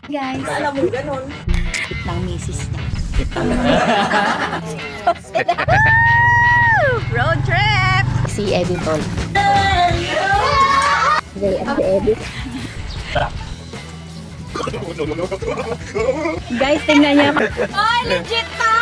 Guys, Alam mo ganun. ng misis niya. Road trip! Si Editor. They at the edit. Guys, tingnan niya. Ay, legit to!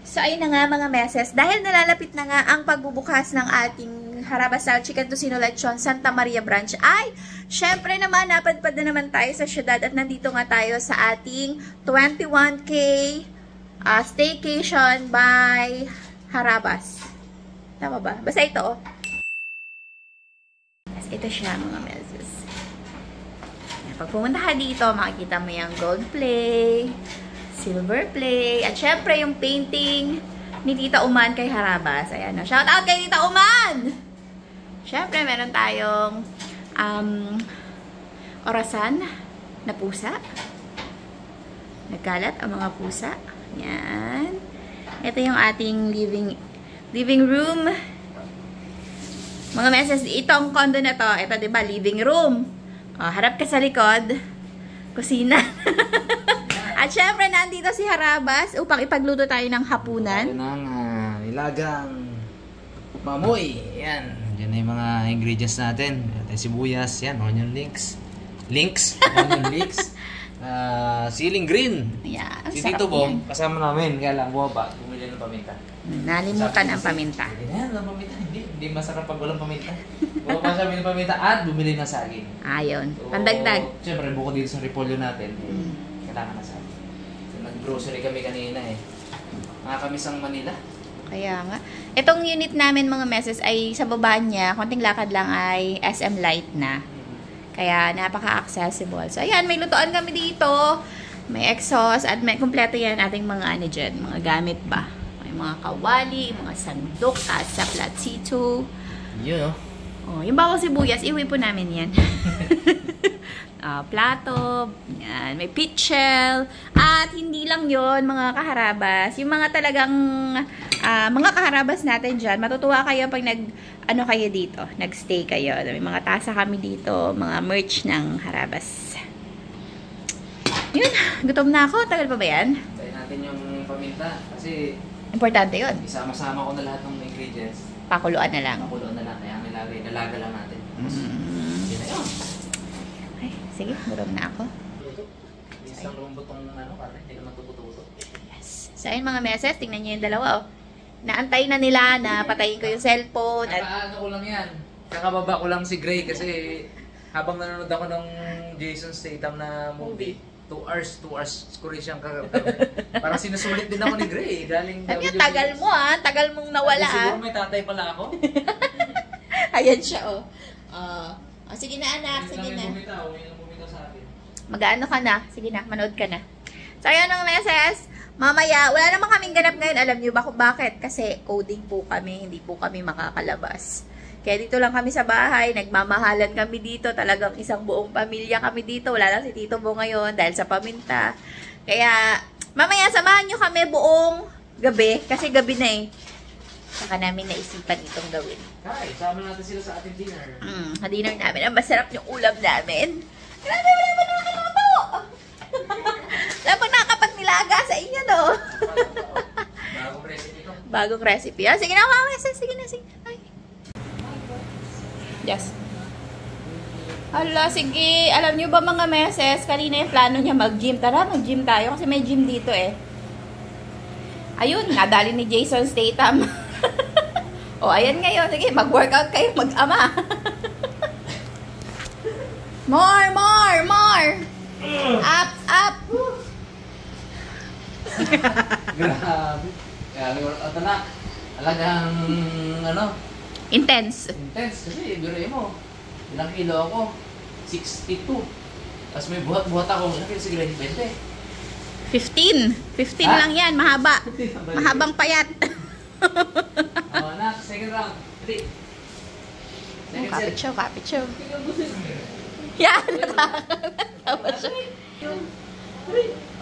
So, ayun na nga mga meses. Dahil nalalapit na nga ang pagbubukas ng ating Harabas Style Chicken Tocino Lechon Santa Maria Branch, ay, syempre naman, napadpad na naman tayo sa syudad at nandito nga tayo sa ating 21K staycation by Harabas. Tama ba? Basta ito, oh. Yes, ito siya mga meses. Pag pumunta ka dito, makikita mo yung gold play, silver play, at syempre yung painting ni Tita Uman kay Harabas. Ayan, no? Shout out kay Tita Uman! Syempre, meron tayong orasan na pusa. Nagkalat ang mga pusa. Yan. Ito yung ating living room. Mga meses, itong condo na to, ito diba, living room. Oh, harap ka sa likod. Kusina. At syempre, nandito si Harabas upang ipagluto tayo ng hapunan. Ito ng nilagang mamoy. Yan. Yan na yung mga ingredients natin. Ito sibuyas. Yan. Onion links. Onion links. Siling green. Yeah, Si Tito Bong, kasama namin. Kaya lang, bumaba. Bumili ng paminta. Nalimutan ang paminta. Yan, ang paminta. Hindi masarap pag walang paminta. Bumaba sa amin ng paminta at bumili ng saging. Ayun. So, Pandagdag. siyempre, bukod dito sa repolyo natin, kailangan na saging. Nag-grocery kami kanina eh. Nakakamiss ang Manila. Kaya nga. Itong unit namin mga meses ay sa baba niya, konting lakad lang ay SM Light na. Kaya napaka-accessible. So ayan, may lutuan kami dito. May exhaust at may kumpleto yan ating mga ano dyan, mga gamit ba. May mga kawali, mga sandok, kasa, platsito. Yun Oh, yung bawang sibuyas, iwi po namin yan. Plato, yan, may pitchel, at hindi lang yon mga kaharabas. Yung mga talagang, mga kaharabas natin dyan, matutuwa kayo pag ano kayo dito, nagstay kayo. May mga tasa kami dito, mga merch ng Harabas. Yun, gutom na ako. Tagal pa ba yan? Tayo natin yung paminta. Kasi, importante yun. isama-sama ko na lahat ng ingredients. Pakuluan na lang. Pakuloan na lang. Kaya nalaga lang natin. Yun na yun. Ay, sige, gutom na ako. Isang lumbot tong para hindi naman tututo. Yes. So, ayun mga meses, tingnan nyo yung dalawa, oh. Naantay na nila na patayin ko yung cellphone. At Ano ko lang yan. Kakababa ko lang si Gray kasi habang nanonood ako ng Jason Statham na movie, 2 hours ko rin siyang parang sinusulit din ako ni Gray. Galing sabi niya, tagal mo tagal mong nawala siguro may tatay pala ako. Ayan siya, oh. Sige na anak, sige na. Bumitaw sa akin. Mag-ano ka na? Sige na, manood ka na. So, ayan ang meses. Mamaya, wala naman kaming ganap ngayon. Alam niyo ba kung bakit? Kasi coding po kami, hindi po kami makakalabas. Kaya dito lang kami sa bahay, nagmamahalan kami dito. Talagang isang buong pamilya kami dito. Wala lang si Tito Bo ngayon dahil sa paminta. Kaya, mamaya samahan niyo kami buong gabi. Kasi gabi na eh. Saka namin naisipan itong gawin. Kaya, sama natin sila sa ating dinner. Sa dinner namin. Ang masarap yung ulam namin. Grabe, wala ba nakakalato? Wala ba nakakapagnilaga sa inyo, no? Bagong recipe to. Bagong recipe. Sige na, mama. Sige na. Ay. Yes. Hala, sige. Alam niyo ba mga meses, kanina yung plano niya mag-gym. Tara, mag-gym tayo kasi may gym dito eh. Ayun, nadali ni Jason Statham. O, ayan ngayon. Sige, mag-workout kayo, mag-ama. More! Up! Grabe. Kaya workout na. Talagang, Intense. Kasi, biruin mo. Ilang kilo ako? 62. Tapos may buhat-buhat ako. Ilang kilo si Gray? 20. 15 lang yan, mahaba. Mahabang payat. Anak, second round. 3. Kapit show. Yan, natawa siya.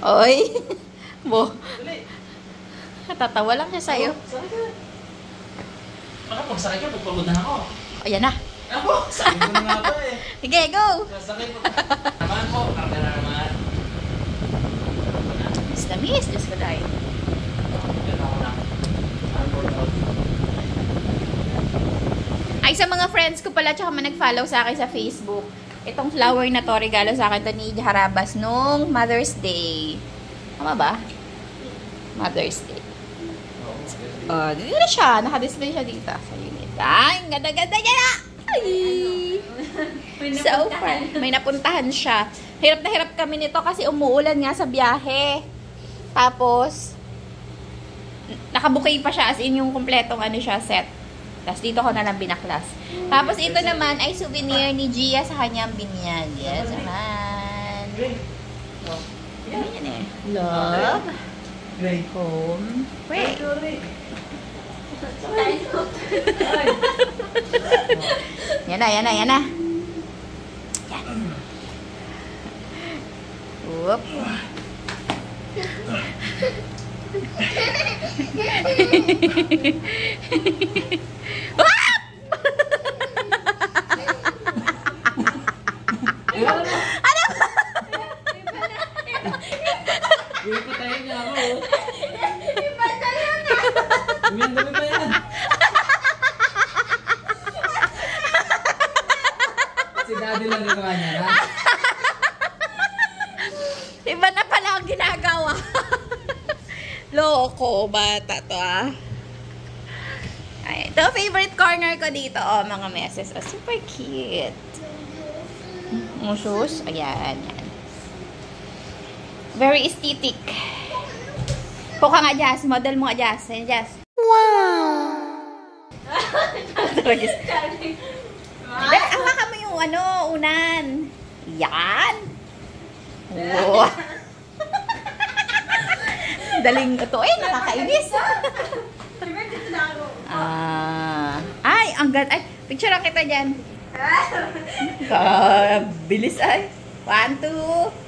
Oy. Bo. Natatawa lang siya sa'yo. Sakay ka. Baka pagsakay ka, pagpagod na ako. Ayan na. Ako, sabi ko na nga ba eh. Sige, go! Sasakay po. Naman po, karga na naman. Miss na miss. Diyos ko dahil. Yan ako na. Ay, sa mga friends ko pala, tsaka mga nag-follow sa akin sa Facebook. Itong flower na to, regalo sa akin to ni Harabas nung Mother's Day. Tama ba? Mother's Day. Dito na siya. Naka-display siya dito sa unit. Ay, ang ganda-ganda niya na! Ay! So far. May napuntahan siya. Hirap na hirap kami nito kasi umuulan nga sa biyahe. Tapos, nakabuking pa siya as in yung kompletong ano siya, set. Tapos dito ko na lang binaklas. Tapos ito naman ay souvenir ni Gia sa kanyang binyag. Yes, naman. Yan eh. Love. Home. Wait. Yan na, yan na, yan na. Yan. Whoop. Uy, patayin niya ako. Umiyan dami pa yan. Si daddy lang gagawa niya na. Iba na pala ang ginagawa. Loko, bata to ah. Ay, ito, favorite corner ko dito. Oh, mga meses. Oh, super cute. Shoes. Ayan, yan. Very aesthetic. Puka nga, Jazz. Model mo nga, Jazz. Ayan, Jazz. Wow! Ang mo yung ano, unan. Yan. Wow. Daling ito eh, nakakainis. Ay, ang ganda. Ay, picture lang kita dyan. Bilis ay. 1, 2.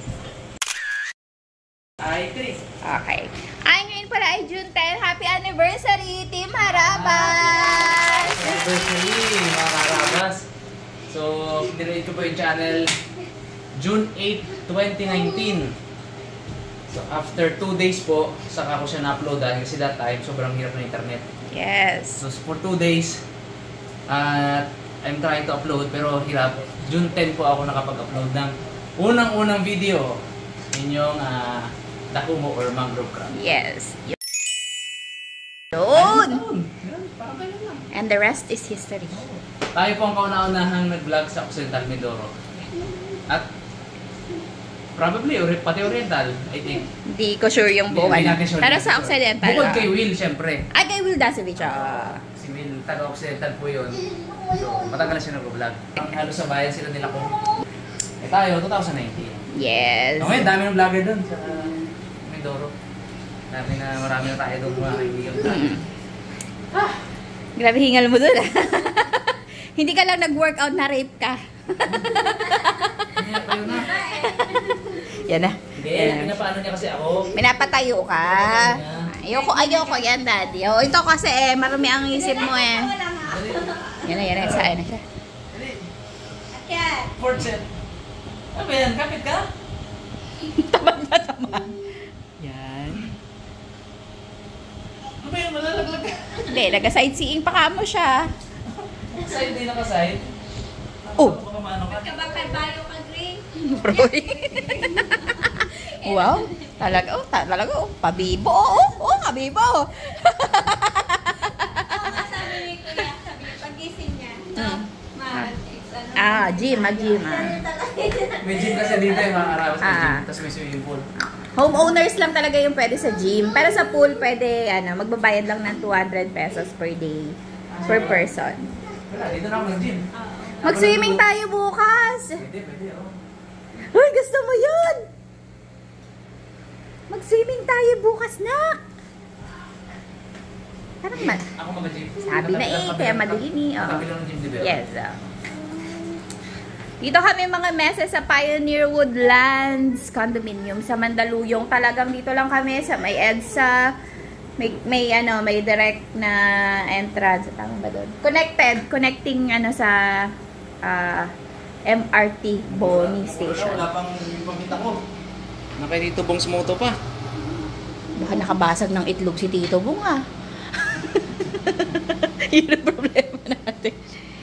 Ay, 3. Okay. Ay, ngayon pala ay June 10. Happy anniversary, Team Harabas! Anniversary, mga Harabas. So, dinelete ko po yung channel June 8, 2019. So, after 2 days po, saka ko siya na-uploadan kasi that time, sobrang hirap ng internet. Yes. So, for 2 days, I'm trying to upload pero hirap. June 10 po ako nakapag-upload ng unang-unang video. Inyong Dakumo or Mangrove Crab. Yes. Yun! And the rest is history. Tayo po ang kauna-unahang nag-vlog sa Occidental Mindoro. At probably, pati Oriental, I think. Hindi ko sure yung buo. Hindi natin sure. Pero sa Occidental. Bukod kay Will, syempre. Ay, kay Will Dasovich. Si Will, taga-Occidental po yun. So, matagal na siya nag-vlog. Ang halos sa bayan sila nila ko. Eh tayo, 2019. Yes. Ngayon, dami ng vlogger dun sa Mindoro. Marami na tayo doon mga kaibigan. Grabe hingal mo dun. Hindi ka lang nag-workout na rape ka. Yan na. Hindi, pinapaano niya kasi ako. Pinapatayo ka. Ayoko yan, daddy. Oh, ito kasi marami ang isip mo eh. Yan na. Saan na siya? Fourth set. Ano ba yan? Kapit ka? Tamad. Yan. Ano ba yan? Malalaglag ka? Hindi, nag-sightseeing pa ka mo siya. Side din naka-side. Oh! Baka maano ka? Bayo ka, Green. Broy. Wow. Talaga. Pabibo. Pabibo. Sabi ni Kuya, pag-gising niya. Gym. May gym kasi dito yung mga Harabas may gym. Tapos may swimming pool. Homeowners lang talaga yung pwede sa gym. Pero sa pool, pwede, magbabayad lang ng 200 pesos per day. Per person. Wala, dito na ako nag-gym. Mag-swimming tayo bukas. Pwede, oh. Uy, gusto mo yun? Mag-swimming tayo bukas na. Parang Ako mag-gym. sabi na kaya madilim eh. Kabilang ng gym, di ba? Yes. Dito kami mga meses sa Pioneer Woodlands Condominium sa Mandaluyong. Talagang dito lang kami sa may EDSA. May direct na entrance. Tama ba doon? Connecting sa MRT Boni Station. Wala pang yung pamita ko. Nakay dito Bongs Moto pa. Baka nakabasag ng itlog si Tito Bong ah. Yun ang problema natin.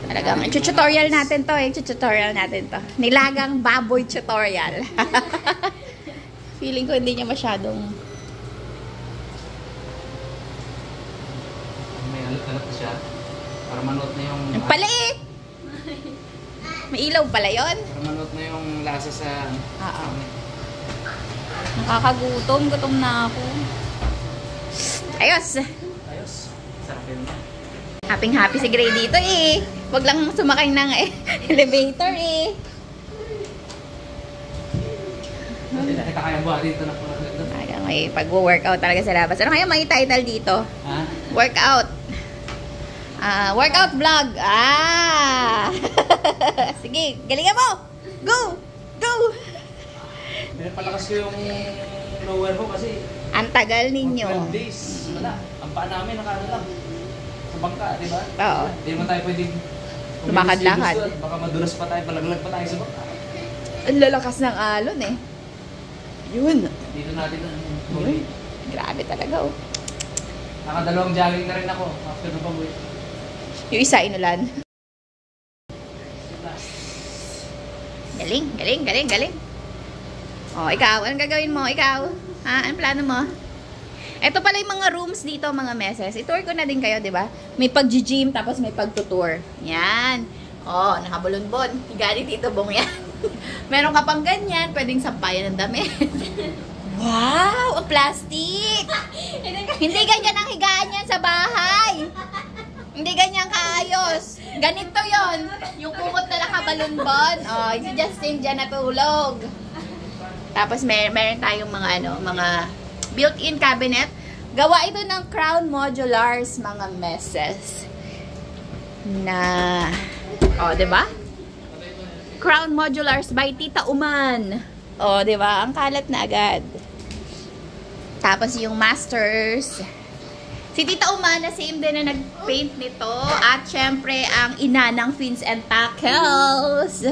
Talagang tutorial natin to eh. Tutorial natin to. Nilagang baboy tutorial. Feeling ko hindi niya masyadong... May alat-alat siya. Para manood na yung... Ang pala eh! May ilaw pala yun. Para manood na yung lasa sa... Oo. Nakakagutom. Gutom na ako. Ayos! Ayos. Sarap yun. Happy si Gray dito eh. Huwag lang sumakay ng elevator eh. Kita kaya buha dito na po. Talaga may pag-workout talaga sa labas. Ano kaya may title dito? Ha? Workout. Workout vlog. Sige, galingan mo. Go! Go! Pinapalakas ko yung lower ko kasi Ang tagal ninyo. 12 days. Wala. Ang paa namin nakaano lang. Sa bangka, di ba? Oo. Hindi naman tayo pwedeng Lumakad-lakad. Baka madulas pa tayo, palaglag pa tayo sa bangka. Ang lalakas ng alon eh. Yun. Dito natin ang Yun. Grabe talaga oh. Nakadalawang jogging na rin ako after ng pag-uwi. Yung isa inulan. Galing. Oh, ikaw, anong gagawin mo? Ikaw? Ha? Anong plano mo? Ito pala yung mga rooms dito, mga meses. I-tour ko na din kayo, di ba? May pag-gym, tapos may pag-tutour. Yan. Oh, nakabulon-bon. Higa ni Tito Bong yan. Meron ka pang ganyan, pwedeng sampayan ng damit. Wow! Ang plastic! Hindi ganyan ang higaan yan sa bahay. Hindi ganyan kaayos. Ganito yon. Yung kumot na nakabalon-bon. Oh, si Justin dyan natulog. Tapos meron tayong mga built-in cabinet. Gawa ito ng Crown Modulars, mga meses. Na, oh, 'di ba? Crown Modulars by Tita Uman. Oh, 'di ba? Ang kalat na agad. Tapos yung masters. Si Tita Uman na same din na nag-paint nito. At syempre, ang ina ng fins and tackles.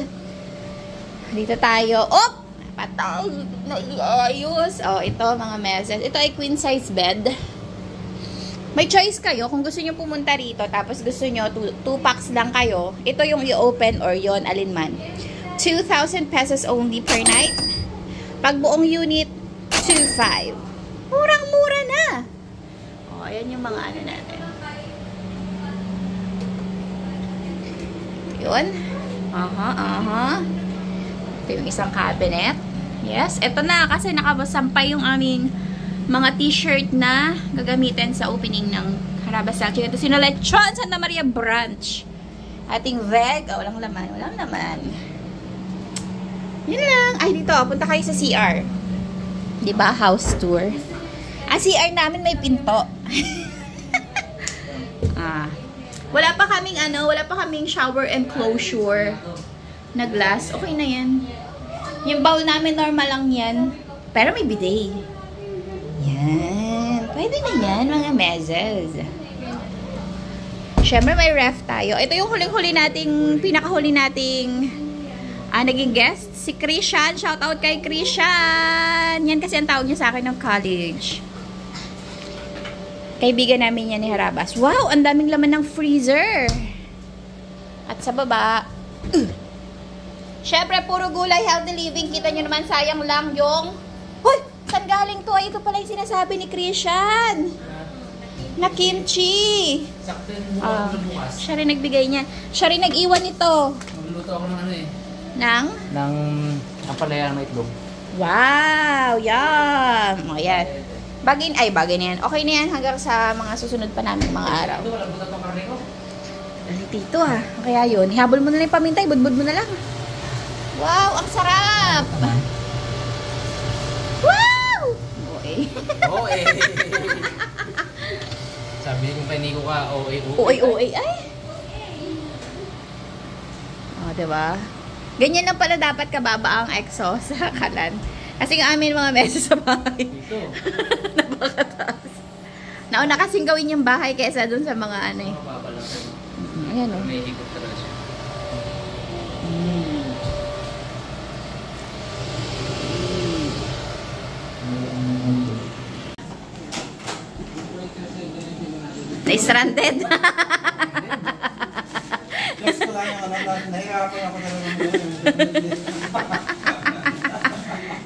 Dito tayo. Oh! Patay! Naiayos. Oh, ito mga meses. Ito ay queen size bed. May choice kayo kung gusto nyo pumunta rito. Tapos gusto nyo 2 packs lang kayo. Ito yung i-open or yon alinman. 2,000 pesos only per night. Pag buong unit, 2,500. Murang-mura na. Oh, ayan yung mga ano natin. Yun. Ito yung isang cabinet. Yes, ito na kasi nakasampay yung aming mga t-shirt na gagamitin sa opening ng Harabas Salchi. Ito sino Lechon Santa Maria Branch. Ating veg. Oh, walang laman. Yun lang. Ay, dito. Punta kayo sa CR. Diba? House tour. CR namin may pinto. Wala pa kaming shower enclosure na glass. Okay na yan. Yung bowl namin normal lang yan. Pero may bidet. Yan. Pwede na yan, mga meses. Siyempre may ref tayo. Ito yung pinakahuli nating naging guest. Si Christian. Shout out kay Christian. Yan kasi ang tawag niya sa akin ng college. Kaibigan namin yan ni Harabas. Wow! Ang daming laman ng freezer. At sa baba, syempre, puro gulay, healthy living. Kita nyo naman, sayang lang yung... Hoy! Saan galing to? Ito pala yung sinasabi ni Christian. Na kimchi. Sakto yung bukas na bukas. Siya rin nagbigay niya. Siya rin nag-iwan nito. Magluluto ako ng ano eh. Nang? Ng ampalaya na itlog. Wow! Yum! O, yan. Bagay na yan. Okay na yan hanggang sa mga susunod pa namin mga araw. Ito, walang butat ng karne ko. Dali tito Kaya yun, ihabol mo na lang yung pamintay, budbud mo na lang. Wow, ang sarap! Wow! OA. Sabi kong kay Nico ka, OA. OA ay! O, diba? Ganyan lang pala dapat kababa ang exhaust sa kalan. Kasi ang amin mga meses sa bahay. Dito. Napakataas. Nauna kasing gawin yung bahay kaysa dun sa mga ano eh. Mababa lang. Ayan o. May higop talaga siya. Na-stranded. Gusto ko lang yung ano, nahirapan ako na lang.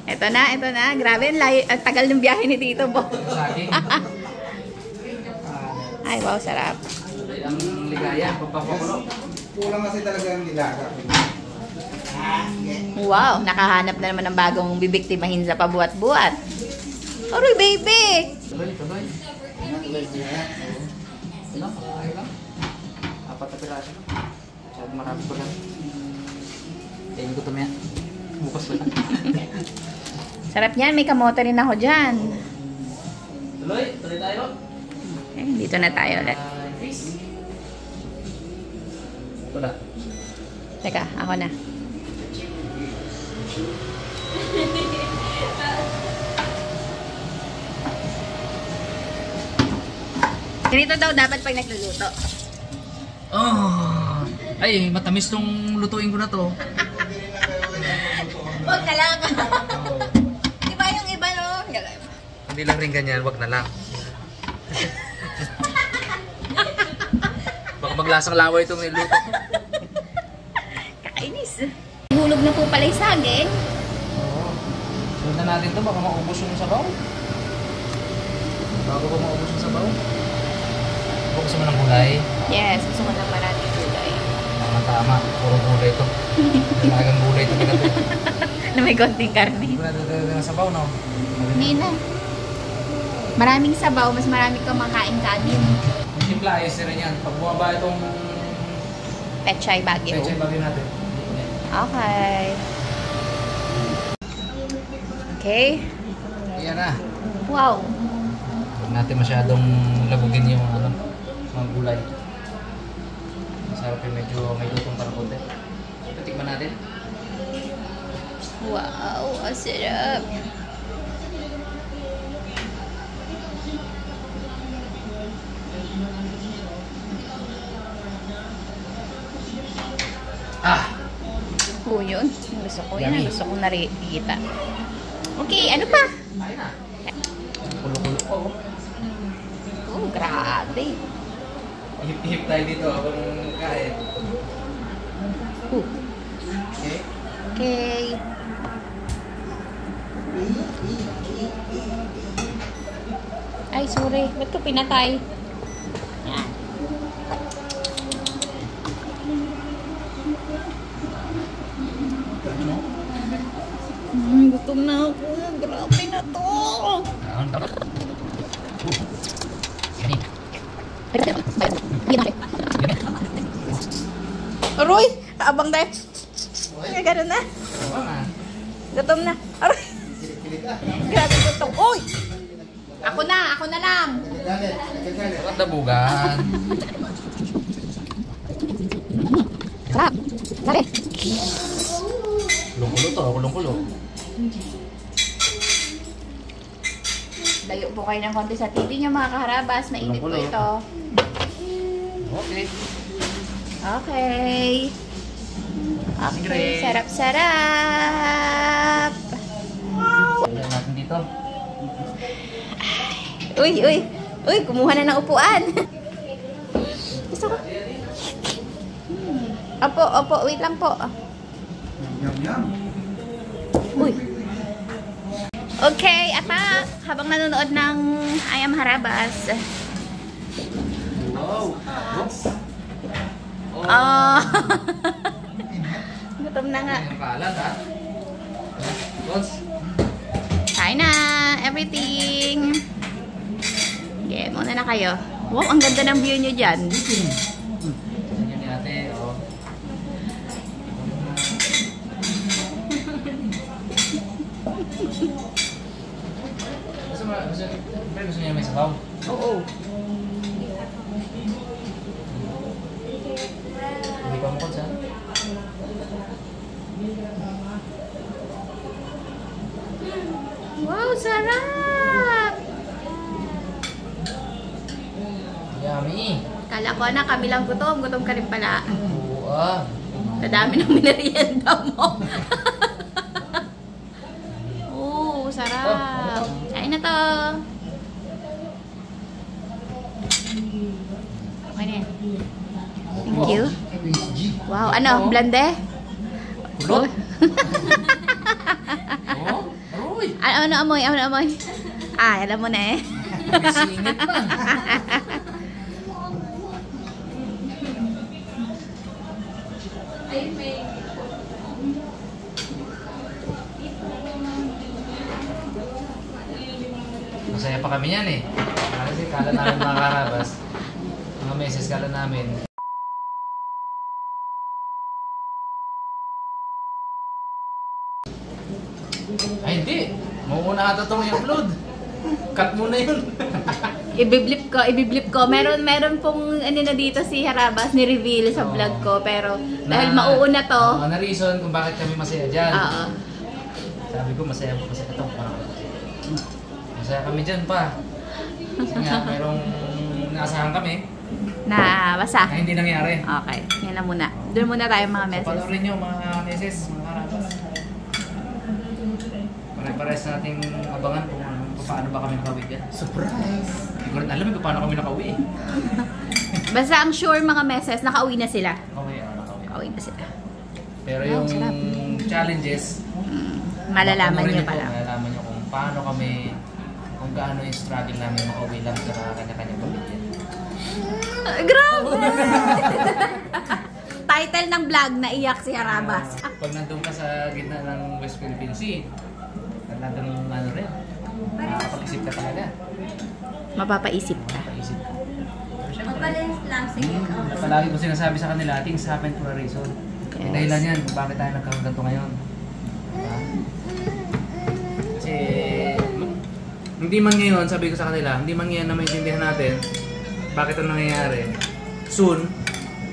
Ito na. Grabe, ang tagal ng biyahe ni Tito Bo. Saging. Ay, wow, sarap. Ang ligaya, papakulo. Kulang kasi talaga yung nilaga. Wow, nakahanap na naman ng bagong bibiktimahin sa pabuat-buat. Aroy, baby! Tuloy. Ano? Ayun lang. 4 na piraso. Masyado marami ko lang. Kainin ko ito maya. Bukas ko lang. Sarap yan, may kamote rin ako dyan. Tuloy tayo. Okay, dito na tayo ulit. Wala. Teka, ako na. Ganito daw dapat pag nagluluto. Oh! Ay, matamis tong lutuin ko na to. Huwag na lang. Di ba yung iba no? Hindi lang rin ganyan, wag na lang. Baka maglasang laway itong niluto. Kakainis. Hulog na po pala yung saging. Oo. Sunod na natin to, baka maubos yung sabaw. Bago pa maubos yung sabaw. Gusto mo ng gulay? Yes, gusto ko ng maraming gulay. Tama, puro gulay to. Talagang gulay to kita to. Na may konting karne. Hindi ko na talaga ng sabaw, no? Hindi na. Maraming sabaw, mas marami kang makain kanin. Ang simpla, ayos na rin yan. Pag bumaba itong Pechay Baguio. pechay bagay natin. Okay. Okay. Ayan na. Wow. Huwag natin masyadong labugin yung ano, mga gulay. Masarap yung medyo may lutong parang konti. Ito, tikman natin. Wow, ang sarap. Ah! Oo, yun. Ang gusto ko. Yan ang Yummy. gusto kong nakikita. Okay, ano pa? Ayun na. Kulo-kulo ko. Oh, grabe. Ihip-ihip tayo dito habang kain. Okay? Okay. Ay, sorry. Ba't ko pinatay? Yan. Gutom na ako. Grabe na to. Aroy! Kaabang tayo. Ay, gano'n na. Gutom na. Aroy! Grabe gutom. Uy! Ako na lang. Sarap dabugan. Sarap. Sari. Kulong-kulo to, kulong-kulo. Layo po kayo ng konti sa TV nyo mga kaharabas. Mainit po Kulo-kulo. ito. Okay. Okay. Okay. Great. Sarap-sarap. Ayan natin dito. Uy. Kumuha na ng upuan. Gusto ko. Opo. Wait lang po. Yum. Uy. Okay, atak. Habang nanonood ng Ayam Harabas. Wow. Oh. Gutom na nga. Yung kalat, ha? Boss. Kain na. Everything. Okay, muna na kayo. Wow, ang ganda ng view nyo dyan. Yan ni ate, oh. Gusto niya may sabaw? Oo. Hindi pa mo sa? Wow, sarap! Yummy. Kala ko na kami lang gutom. Gutom ka rin pala. Oo ah. Kadami ng minarienda mo. Oo, sarap. Kain na to. Okay na yan. Thank you. Wow, ano? Blande? Kulot? Oh, aroy. Ano amoy? Ano amoy? Ah, alam mo na eh. Singit pa. Ay, may... Masaya pa kami yan eh. Kasi kala namin mga karabas. Mga meses kala namin. Ay hindi. Muna ata itong i-upload. Cut muna yun. Ibiblip ko. Meron pong ano na dito si Harabas ni-reveal sa vlog ko. Pero dahil mauuna to. Na reason kung bakit kami masaya dyan. Oo. Sabi ko masaya ito. Masaya kami dyan pa. Kasi nga merong naasahan kami Na basa. na hindi nangyari. Okay. Yan na muna. Doon muna tayo mga So, messages. panoorin nyo mga meses, mga karabas. Pare-pares nating abangan kung paano ba kami nakauwi dyan. Surprise! Hindi ko rin alam kung paano kami nakauwi. Basta ang sure mga meses, nakauwi na sila. Okay, nakauwi. Nakauwi na sila. Pero Wow, yung sarap. challenges, Malalaman panoorin nyo po, pala. malalaman nyo kung paano kami, kung gaano yung struggle namin makauwi lang sa kanya-kanyang pamilya. Grabe! Title ng vlog, naiyak si Harabas. Pag nandun ka sa gitna ng West Philippine Sea, talagang ano rin, makakapag-isip ka talaga. Mapapaisip ka. Makakapag-isip ka. Pero syempre, Mapalis lang. Sige. palagi ko sinasabi sa kanila, things happen for a reason. Yung dahilan yan kung bakit tayo nagkaroon ganito ngayon. Diba? Kasi, hindi man ngayon, sabi ko sa kanila, hindi man ngayon na maintindihan natin bakit ito nangyayari. Soon,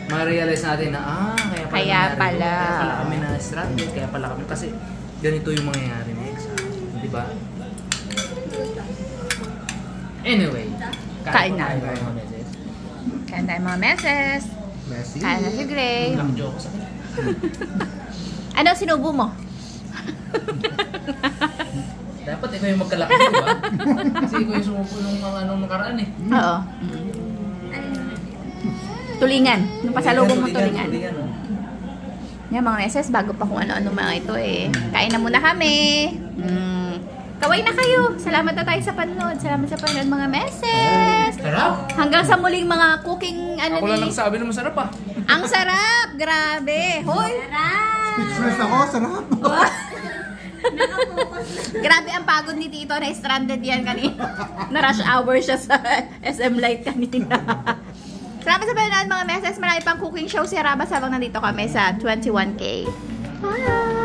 ma-realize natin na, kaya pala Kaya nangyari pala. ito. Kaya pala kami na-stranded, kaya pala kami, kasi ganito yung mangyayari next. Diba? Anyway, Kain na. tayo mga meses. Kain tayo mga meses. Messi. Kain na si Gray. Lang joke sa kanila. Ano sinubo mo? Dapat ikaw yung magkalaki, di ba? Kasi ikaw yung sumupo nung mga anong nakaraan eh. Oo. Tulingan. Nung pasalubong mo tulingan. oh. Yan mga meses, bago pa kung ano-ano mga ito eh. Kain na muna kami. Kaway na kayo. Salamat na tayo sa panood. Salamat sa panood mga meses. Sarap! Hanggang sa muling mga cooking ano Ako lang ni... nagsabi na masarap ah. Ang sarap! Grabe! Hoy! Stress ako, sarap. Grabe ang pagod ni Tito na stranded yan kanina. Na rush hour siya sa SM Light kanina. Salamat sa panood mga meses. Marami pang cooking show si Harabas habang nandito kami sa 21K. Bye!